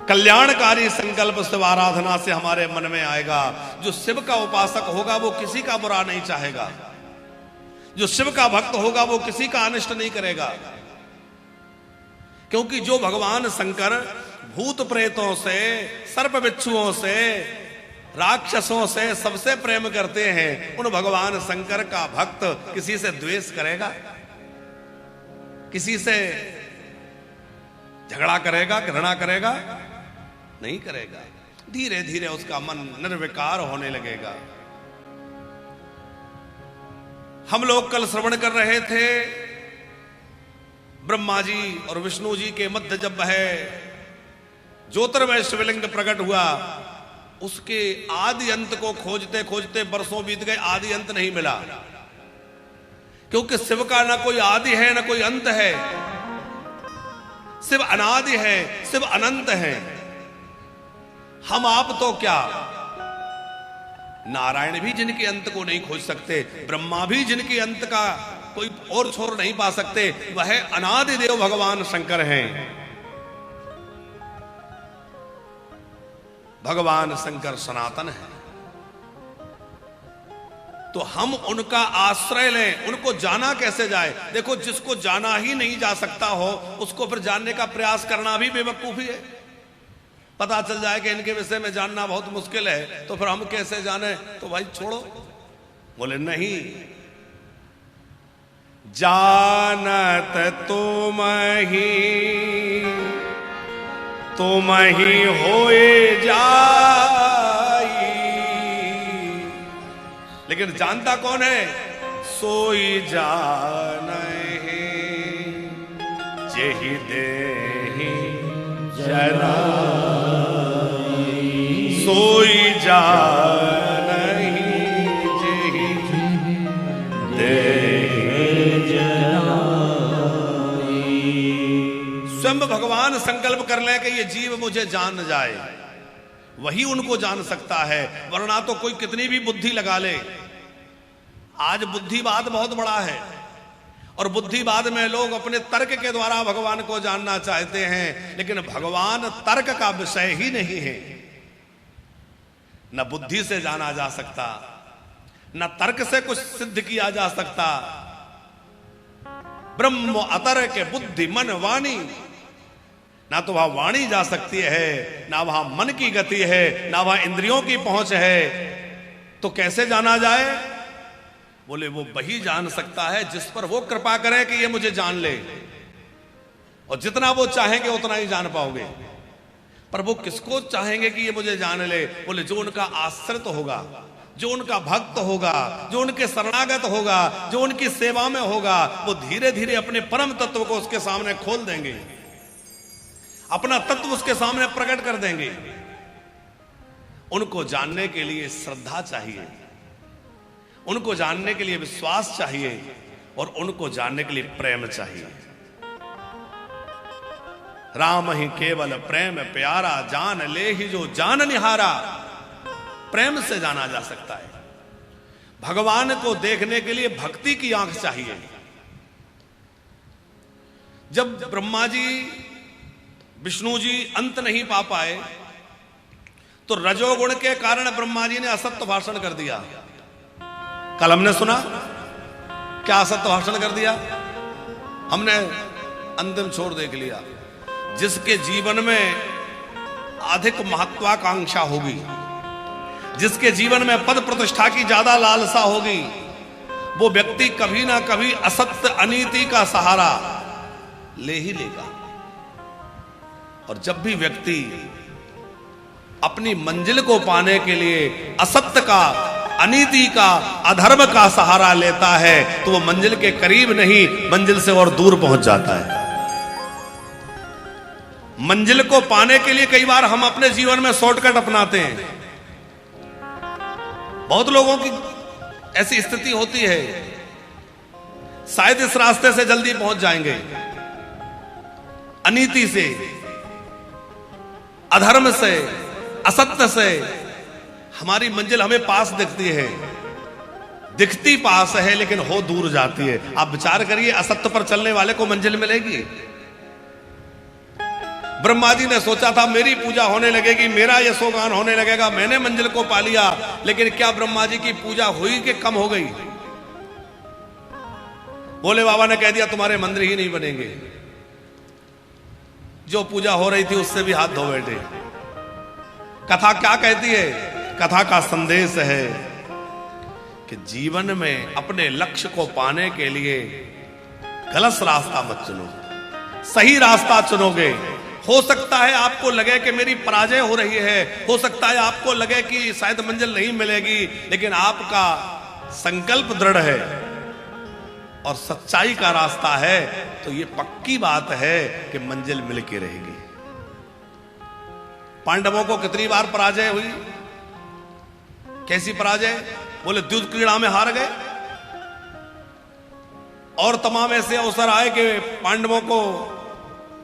कल्याणकारी संकल्प शिव आराधना से हमारे मन में आएगा। जो शिव का उपासक होगा वो किसी का बुरा नहीं चाहेगा, जो शिव का भक्त होगा वो किसी का अनिष्ट नहीं करेगा, क्योंकि जो भगवान शंकर भूत प्रेतों से, सर्प बिच्छुओं से, राक्षसों से सबसे प्रेम करते हैं, उन भगवान शंकर का भक्त किसी से द्वेष करेगा, किसी से झगड़ा करेगा, घृणा करेगा? नहीं करेगा। धीरे धीरे उसका मन निर्विकार होने लगेगा। हम लोग कल श्रवण कर रहे थे, ब्रह्मा जी और विष्णु जी के मध्य जब है ज्योतिर्मय शिवलिंग प्रकट हुआ, उसके आदि अंत को खोजते खोजते बरसों बीत गए, आदि अंत नहीं मिला, क्योंकि शिव का ना कोई आदि है ना कोई अंत है। शिव अनादि है, शिव अनंत है। हम आप तो क्या, नारायण भी जिनके अंत को नहीं खोज सकते, ब्रह्मा भी जिनके अंत का कोई और छोर नहीं पा सकते, वह अनादि देव भगवान शंकर हैं। भगवान शंकर सनातन है, तो हम उनका आश्रय लें। उनको जाना कैसे जाए? देखो, जिसको जाना ही नहीं जा सकता हो उसको फिर जानने का प्रयास करना भी बेवकूफी है। पता चल जाए कि इनके विषय में जानना बहुत मुश्किल है, तो फिर हम कैसे जाने? तो भाई छोड़ो। बोले नहीं, जानत तुम ही होए जाई, लेकिन जानता कौन है? सोई जानहि जेहि देहि जनाई, सोई जानहि जेहि देहि जनाई। स्वयं भगवान संकल्प कर ले कि ये जीव मुझे जान जाए, वही उनको जान सकता है, वरना तो कोई कितनी भी बुद्धि लगा ले। आज बुद्धिवाद बहुत बड़ा है, और बुद्धिवाद में लोग अपने तर्क के द्वारा भगवान को जानना चाहते हैं, लेकिन भगवान तर्क का विषय ही नहीं है। न बुद्धि से जाना जा सकता, न तर्क से कुछ सिद्ध किया जा सकता। ब्रह्म अतर्क बुद्धि मन वाणी, ना तो वहां वाणी जा सकती है, ना वहां मन की गति है, ना वहां इंद्रियों की पहुंच है। तो कैसे जाना जाए? बोले वो वही जान सकता है जिस पर वो कृपा करे कि ये मुझे जान ले, और जितना वो चाहेंगे उतना ही जान पाओगे। पर वो किसको चाहेंगे कि ये मुझे जान ले? बोले जो उनका आश्रित होगा, जो उनका भक्त होगा, जो उनके शरणागत होगा, जो उनकी सेवा में होगा, वो धीरे धीरे अपने परम तत्व को उसके सामने खोल देंगे, अपना तत्व उसके सामने प्रकट कर देंगे। उनको जानने के लिए श्रद्धा चाहिए, उनको जानने के लिए विश्वास चाहिए, और उनको जानने के लिए प्रेम चाहिए। राम ही केवल प्रेम प्यारा, जान ले ही जो जान निहारा। प्रेम से जाना जा सकता है। भगवान को देखने के लिए भक्ति की आंख चाहिए। जब ब्रह्मा जी विष्णु जी अंत नहीं पा पाए, तो रजोगुण के कारण ब्रह्मा जी ने असत्य भाषण कर दिया। कल हमने सुना क्या असत्य भाषण कर दिया? हमने अंतिम छोर देख लिया। जिसके जीवन में अधिक महत्वाकांक्षा होगी, जिसके जीवन में पद प्रतिष्ठा की ज्यादा लालसा होगी, वो व्यक्ति कभी ना कभी असत्य अनीति का सहारा ले ही लेगा। और जब भी व्यक्ति अपनी मंजिल को पाने के लिए असत्य का, अनीति का, अधर्म का सहारा लेता है, तो वो मंजिल के करीब नहीं, मंजिल से और दूर पहुंच जाता है। मंजिल को पाने के लिए कई बार हम अपने जीवन में शॉर्टकट अपनाते हैं। बहुत लोगों की ऐसी स्थिति होती है, शायद इस रास्ते से जल्दी पहुंच जाएंगे, अनीति से, अधर्म से, असत्य से हमारी मंजिल हमें पास दिखती है, दिखती पास है, लेकिन हो दूर जाती है। आप विचार करिए, असत्य पर चलने वाले को मंजिल मिलेगी? ब्रह्मा जी ने सोचा था मेरी पूजा होने लगेगी, मेरा यशोगान होने लगेगा, मैंने मंजिल को पा लिया। लेकिन क्या ब्रह्मा जी की पूजा हुई कि कम हो गई? भोले बाबा ने कह दिया तुम्हारे मंदिर ही नहीं बनेंगे। जो पूजा हो रही थी उससे भी हाथ धो बैठे। कथा क्या कहती है? कथा का संदेश है कि जीवन में अपने लक्ष्य को पाने के लिए गलत रास्ता मत चुनो, सही रास्ता चुनोगे। हो सकता है आपको लगे कि मेरी पराजय हो रही है, हो सकता है आपको लगे कि शायद मंजिल नहीं मिलेगी, लेकिन आपका संकल्प दृढ़ है और सच्चाई का रास्ता है तो ये पक्की बात है कि मंजिल मिल के रहेगी। पांडवों को कितनी बार पराजय हुई? कैसी पराजय? बोले युद्ध क्रीड़ा में हार गए और तमाम ऐसे अवसर आए कि पांडवों को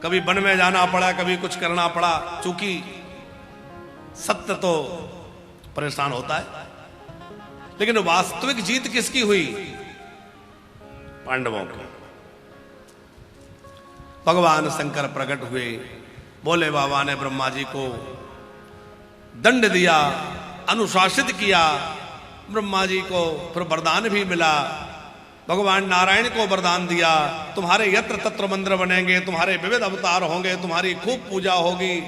कभी वन में जाना पड़ा, कभी कुछ करना पड़ा। चूंकि सत्य तो परेशान होता है, लेकिन वास्तविक जीत किसकी हुई? पांडवों की। भगवान शंकर प्रकट हुए, भोले बाबा ने ब्रह्मा जी को दंड दिया, अनुशासित किया। ब्रह्मा जी को फिर वरदान भी मिला। भगवान नारायण को वरदान दिया, तुम्हारे यत्र तत्र मंदिर बनेंगे, तुम्हारे विविध अवतार होंगे, तुम्हारी खूब पूजा होगी।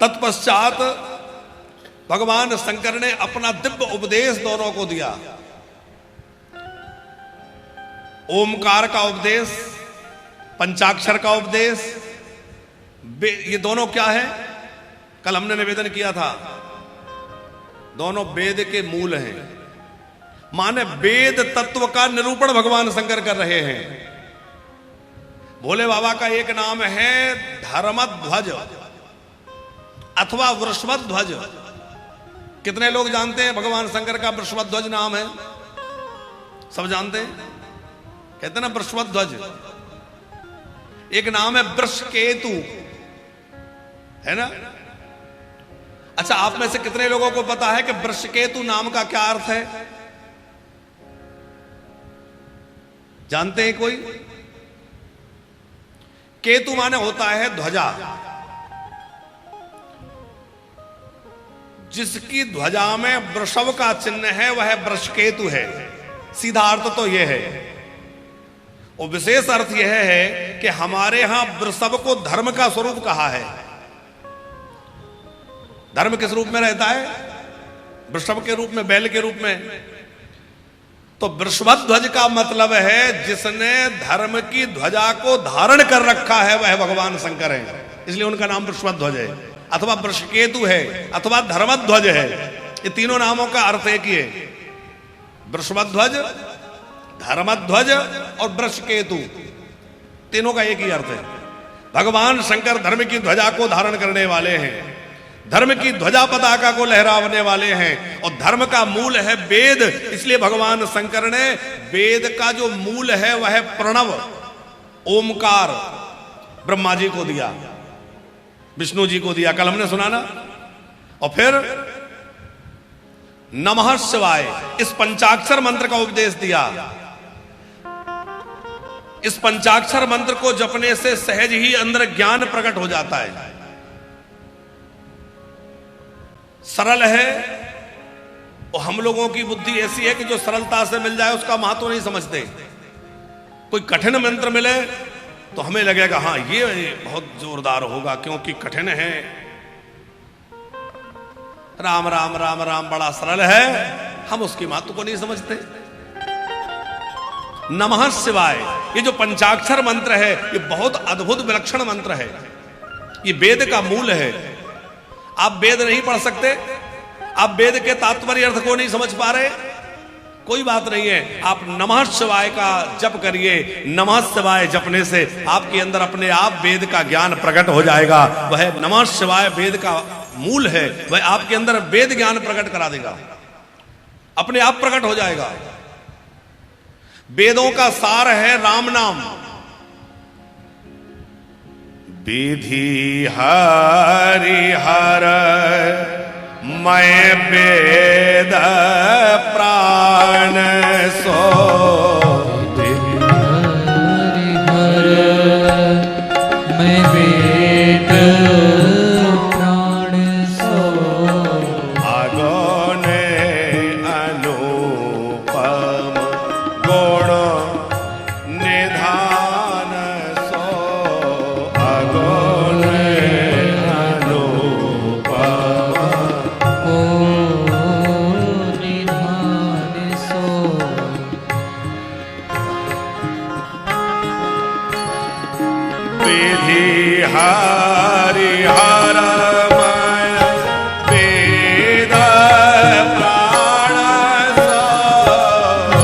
तत्पश्चात भगवान शंकर ने अपना दिव्य उपदेश दोनों को दिया। ओमकार का उपदेश, पंचाक्षर का उपदेश। ये दोनों क्या है? कल हमने निवेदन किया था, दोनों वेद के मूल हैं। माने वेद तत्व का निरूपण भगवान शंकर कर रहे हैं। भोले बाबा का एक नाम है धर्मध्वज अथवा वृषभध्वज। कितने लोग जानते हैं भगवान शंकर का वृषभध्वज नाम है? सब जानते हैं? कहते ना वृषभध्वज। एक नाम है वृषकेतु, है ना? अच्छा, आप में से कितने लोगों को पता है कि वृषकेतु नाम का क्या अर्थ है? जानते हैं कोई? केतु माने होता है ध्वजा। जिसकी ध्वजा में वृषभ का चिन्ह है वह वृषकेतु है। सीधा अर्थ तो यह है, और विशेष अर्थ यह है कि हमारे यहां वृषभ को धर्म का स्वरूप कहा है। धर्म किस रूप में रहता है? वृषभ के रूप में, बैल के रूप में। तो वृषभध्वज का मतलब है जिसने धर्म की ध्वजा को धारण कर रखा है वह भगवान शंकर है, इसलिए उनका नाम वृषभध्वज है, अथवा वृषकेतु है, अथवा धर्मध्वज है। ये तीनों नामों का अर्थ एक ही है, वृषभध्वज, धर्मध्वज और वृषकेतु, तीनों का एक ही अर्थ है। भगवान शंकर धर्म की ध्वजा को धारण करने वाले हैं, धर्म की ध्वजा पताका को लहराने वाले हैं, और धर्म का मूल है वेद। इसलिए भगवान शंकर ने वेद का जो मूल है वह प्रणव ओमकार ब्रह्मा जी को दिया, विष्णु जी को दिया, कल हमने सुना ना। और फिर नमः शिवाय इस पंचाक्षर मंत्र का उपदेश दिया। इस पंचाक्षर मंत्र को जपने से सहज ही अंदर ज्ञान प्रकट हो जाता है। सरल है, और हम लोगों की बुद्धि ऐसी है कि जो सरलता से मिल जाए उसका महत्व नहीं समझते। कोई कठिन मंत्र मिले तो हमें लगेगा हाँ ये बहुत जोरदार होगा क्योंकि कठिन है। राम राम राम राम बड़ा सरल है, हम उसकी महत्व को नहीं समझते। नमः शिवाय ये जो पंचाक्षर मंत्र है ये बहुत अद्भुत विलक्षण मंत्र है। ये वेद का मूल है। आप वेद नहीं पढ़ सकते, आप वेद के तात्पर्य अर्थ को नहीं समझ पा रहे, कोई बात नहीं है। आप नमः शिवाय का जप करिए। नमः शिवाय जपने से आपके अंदर अपने आप वेद का ज्ञान प्रकट हो जाएगा। वह नमः शिवाय वेद का मूल है, वह आपके अंदर वेद ज्ञान प्रकट करा देगा, अपने आप प्रकट हो जाएगा। वेदों का सार है राम नाम। विधि हरिहर मैं वेद प्राण सो, हरिहर मैं वेद हरि हर माया वेद प्राण सो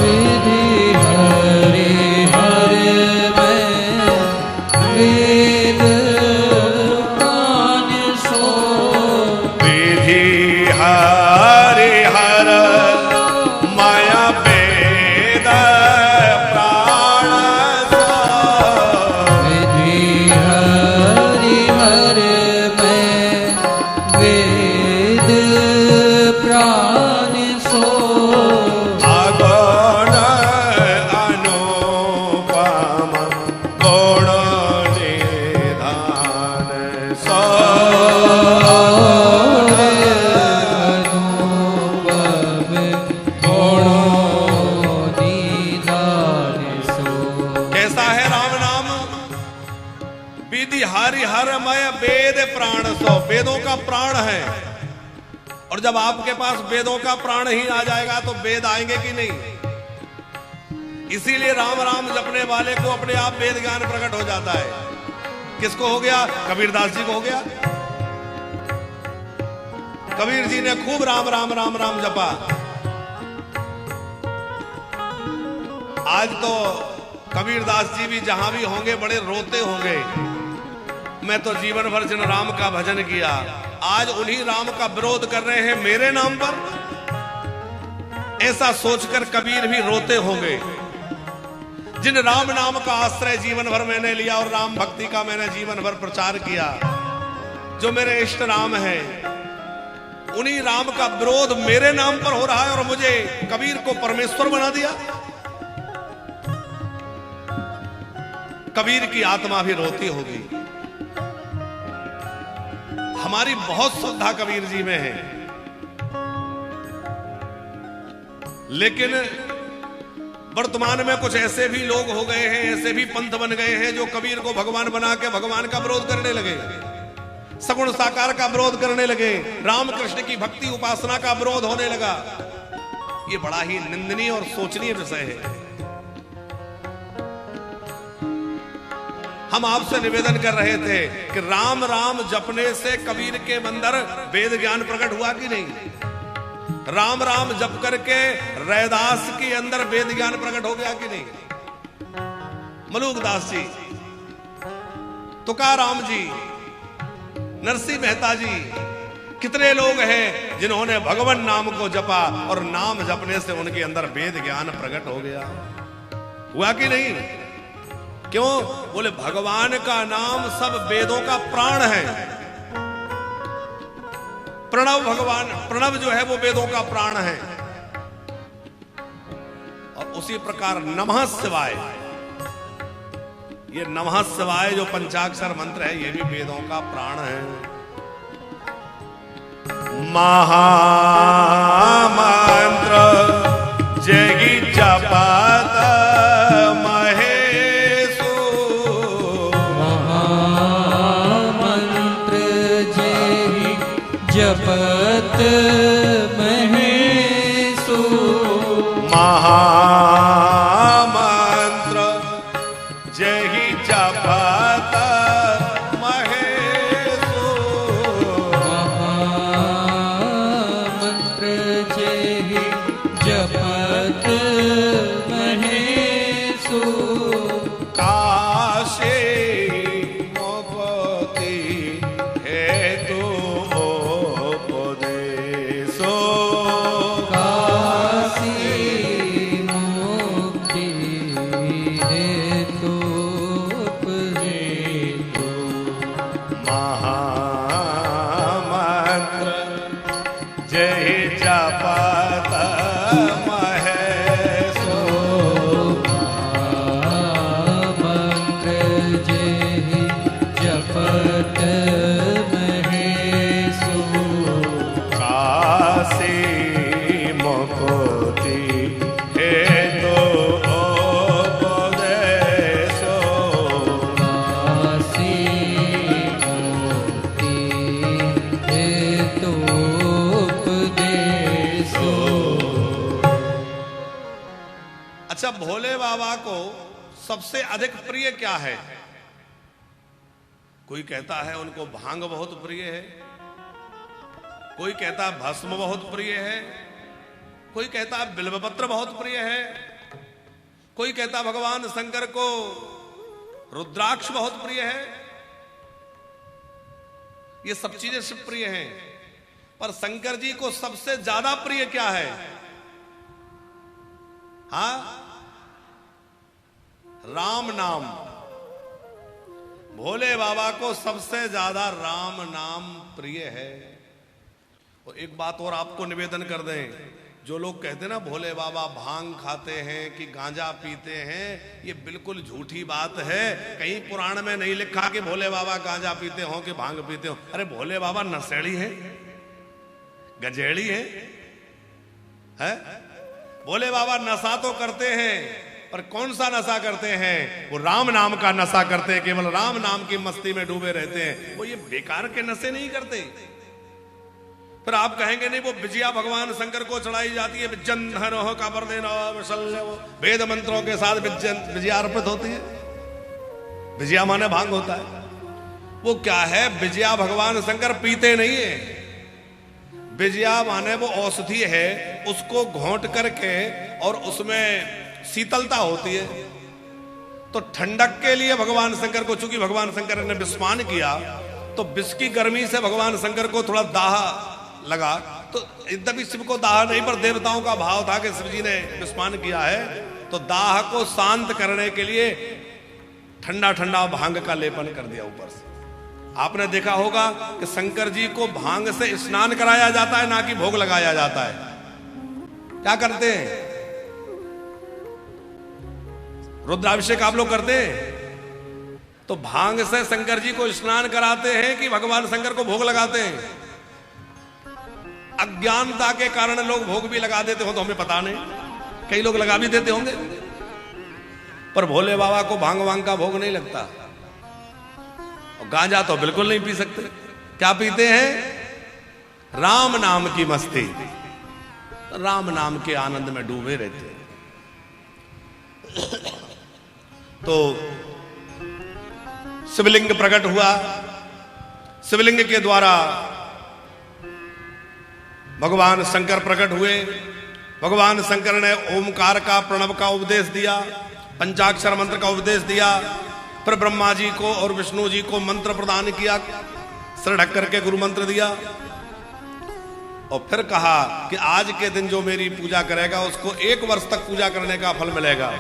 विधि हरि हर वेद प्राण सो विधि हरि हर माया वेद प्राण सो विधि हरि हर वेद प्राण सो अगुण अनुपम गुण निधान सो कैसा है राम नाम? विधि हरि हरमय वेद प्राण सो, वेदों का प्राण है। और जब आपके पास वेदों का प्राण ही आ जाएगा तो वेद आएंगे कि नहीं? इसीलिए राम राम जपने वाले को अपने आप वेद ज्ञान प्रकट हो जाता है। किसको हो गया? कबीरदास जी को हो गया। कबीर जी ने खूब राम राम राम राम जपा। आज तो कबीरदास जी भी जहां भी होंगे बड़े रोते होंगे, मैं तो जीवन भर जिन राम का भजन किया, आज उन्हीं राम का विरोध कर रहे हैं मेरे नाम पर। ऐसा सोचकर कबीर भी रोते होंगे। जिन राम नाम का आश्रय जीवन भर मैंने लिया और राम भक्ति का मैंने जीवन भर प्रचार किया, जो मेरे इष्ट राम है, उन्हीं राम का विरोध मेरे नाम पर हो रहा है और मुझे कबीर को परमेश्वर बना दिया। कबीर की आत्मा भी रोती होगी। हमारी बहुत श्रद्धा कबीर जी में है, लेकिन वर्तमान में कुछ ऐसे भी लोग हो गए हैं, ऐसे भी पंथ बन गए हैं जो कबीर को भगवान बना के भगवान का विरोध करने लगे, सगुण साकार का विरोध करने लगे, रामकृष्ण की भक्ति उपासना का विरोध होने लगा। ये बड़ा ही निंदनीय और सोचनीय विषय है। हम आपसे निवेदन कर रहे थे कि राम राम जपने से कबीर के अंदर वेद ज्ञान प्रकट हुआ कि नहीं? राम राम जप करके रैदास के अंदर वेद ज्ञान प्रकट हो गया कि नहीं? मलूकदास जी, तुकाराम जी, नरसिंह मेहता जी, कितने लोग हैं जिन्होंने भगवान नाम को जपा और नाम जपने से उनके अंदर वेद ज्ञान प्रकट हो गया। हुआ कि नहीं? क्यों? बोले भगवान का नाम सब वेदों का प्राण है। प्रणव, भगवान प्रणव जो है वो वेदों का प्राण है। और उसी प्रकार नमः शिवाय, ये नमः शिवाय जो पंचाक्षर मंत्र है ये भी वेदों का प्राण है। महामंत्र जगी जपत महेशु, महामंत्र जगी जपत महेशु, महामंत्र जही जपत महेशु, महामंत्र जगी जपत महेशु, काशी मुक्ति हेतु उपदेशो, काशी मुक्ति हेतु उपदेशो, महामंत्र जय जपत महेशो, महामंत्र जहि जपत महेशु, काशी मुक्ति हेतु उपदेशो, काशी मुक्ति हेतु उपदेशो। अच्छा, भोले बाबा को सबसे अधिक प्रिय क्या है? कोई कहता है उनको भांग बहुत प्रिय है, कोई कहता है भस्म बहुत प्रिय है, कोई कहता है बिल्वपत्र बहुत प्रिय है, कोई कहता है भगवान शंकर को रुद्राक्ष बहुत प्रिय है। ये सब चीजें शिव प्रिय हैं, पर शंकर जी को सबसे ज्यादा प्रिय क्या है? हाँ, राम नाम। भोले बाबा को सबसे ज्यादा राम नाम प्रिय है। और एक बात और आपको निवेदन कर दें, जो लोग कहते हैं ना भोले बाबा भांग खाते हैं कि गांजा पीते हैं, ये बिल्कुल झूठी बात है। कहीं पुराण में नहीं लिखा कि भोले बाबा गांजा पीते हो कि भांग पीते हो। अरे भोले बाबा नशेड़ी है, गजेड़ी है? भोले बाबा नशा तो करते हैं, पर कौन सा नशा करते हैं? वो राम नाम का नशा करते हैं, केवल राम नाम की मस्ती में डूबे रहते हैं। वो ये बेकार के नशे नहीं करते। फिर आप कहेंगे नहीं, वो विजया भगवान शंकर को चढ़ाई जाती है, विजयन हो का बर देना वेद मंत्रों के साथ विजया अर्पित होती है। विजया माने भांग होता है। वो क्या है? विजया भगवान शंकर पीते नहीं है। विजया माने वो औषधि है, उसको घोंट करके और उसमें शीतलता होती है, तो ठंडक के लिए भगवान शंकर को, चूंकि भगवान शंकर ने विस्मान किया तो विष की गर्मी से भगवान शंकर को थोड़ा दाह लगा। तो यद्यपि शिव को दाह नहीं, पर देवताओं का भाव था कि शिव जी ने विस्मान किया है, तो दाह को शांत करने के लिए ठंडा ठंडा भांग का लेपन कर दिया ऊपर से। आपने देखा होगा कि शंकर जी को भांग से स्नान कराया जाता है, ना कि भोग लगाया जाता है। क्या करते हैं? रुद्राभिषेक आप लोग करते हैं, तो भांग से शंकर जी को स्नान कराते हैं कि भगवान शंकर को भोग लगाते हैं? अज्ञानता के कारण लोग भोग भी लगा देते हो तो हमें पता नहीं, कई लोग लगा भी देते होंगे, पर भोले बाबा को भांग वांग का भोग नहीं लगता। और गांजा तो बिल्कुल नहीं पी सकते। क्या पीते हैं? राम नाम की मस्ती, राम नाम के आनंद में डूबे रहते हैं। तो शिवलिंग प्रकट हुआ, शिवलिंग के द्वारा भगवान शंकर प्रकट हुए। भगवान शंकर ने ओमकार का, प्रणव का उपदेश दिया, पंचाक्षर मंत्र का उपदेश दिया। फिर ब्रह्मा जी को और विष्णु जी को मंत्र प्रदान किया, सिर ढक करके गुरु मंत्र दिया। और फिर कहा कि आज के दिन जो मेरी पूजा करेगा उसको 1 वर्ष तक पूजा करने का फल मिलेगा,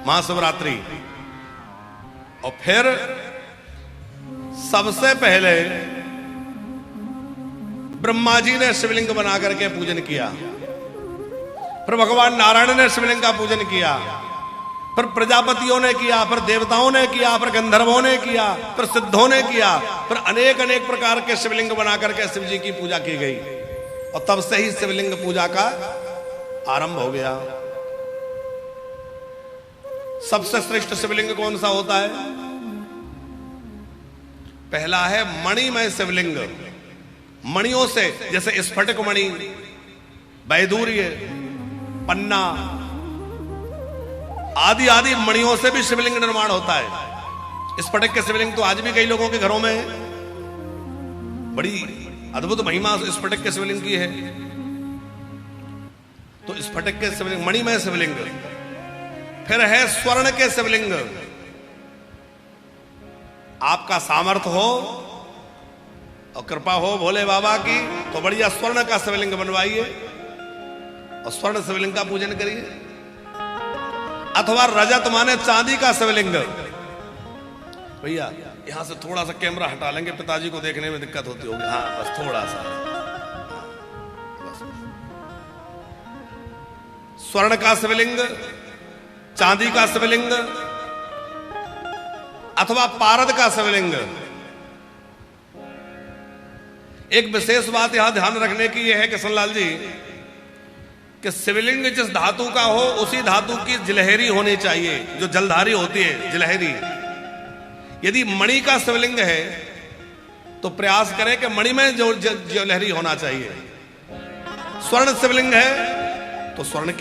महाशिवरात्रि। और फिर सबसे पहले ब्रह्मा जी ने शिवलिंग बना करके पूजन किया, फिर भगवान नारायण ने शिवलिंग का पूजन किया, फिर प्रजापतियों ने किया, फिर देवताओं ने किया, फिर गंधर्वों ने किया, फिर सिद्धों ने किया, फिर अनेक अनेक प्रकार के शिवलिंग बना करके शिव जी की पूजा की गई। और तब से ही शिवलिंग पूजा का आरंभ हो गया। सबसे श्रेष्ठ शिवलिंग कौन सा होता है? पहला है मणिमय शिवलिंग। मणियों से, जैसे स्फटिक मणि, वैदूर्य, पन्ना आदि आदि मणियों से भी शिवलिंग निर्माण होता है। स्फटिक के शिवलिंग तो आज भी कई लोगों के घरों में है। बड़ी अद्भुत महिमा स्फटिक के शिवलिंग की है। तो स्फटिक के शिवलिंग, मणिमय शिवलिंग। फिर है स्वर्ण के शिवलिंग। आपका सामर्थ्य हो और कृपा हो भोले बाबा की, तो बढ़िया स्वर्ण का शिवलिंग बनवाइए और स्वर्ण शिवलिंग का पूजन करिए। अथवा रजत माने चांदी का शिवलिंग। भैया यहां से थोड़ा सा कैमरा हटा लेंगे, पिताजी को देखने में दिक्कत होती होगी। हाँ बस थोड़ा सा, बस। स्वर्ण का शिवलिंग, चांदी का शिवलिंग अथवा पारद का शिवलिंग। एक विशेष बात यहां ध्यान रखने की यह है कि सुनलाल जी, कि शिवलिंग जिस धातु का हो उसी धातु की जिलहरी होनी चाहिए, जो जलधारी होती है, जिलहरी। यदि मणि का शिवलिंग है तो प्रयास करें कि मणि में जो जिलहरी होना चाहिए। स्वर्ण शिवलिंग है तो स्वर्ण की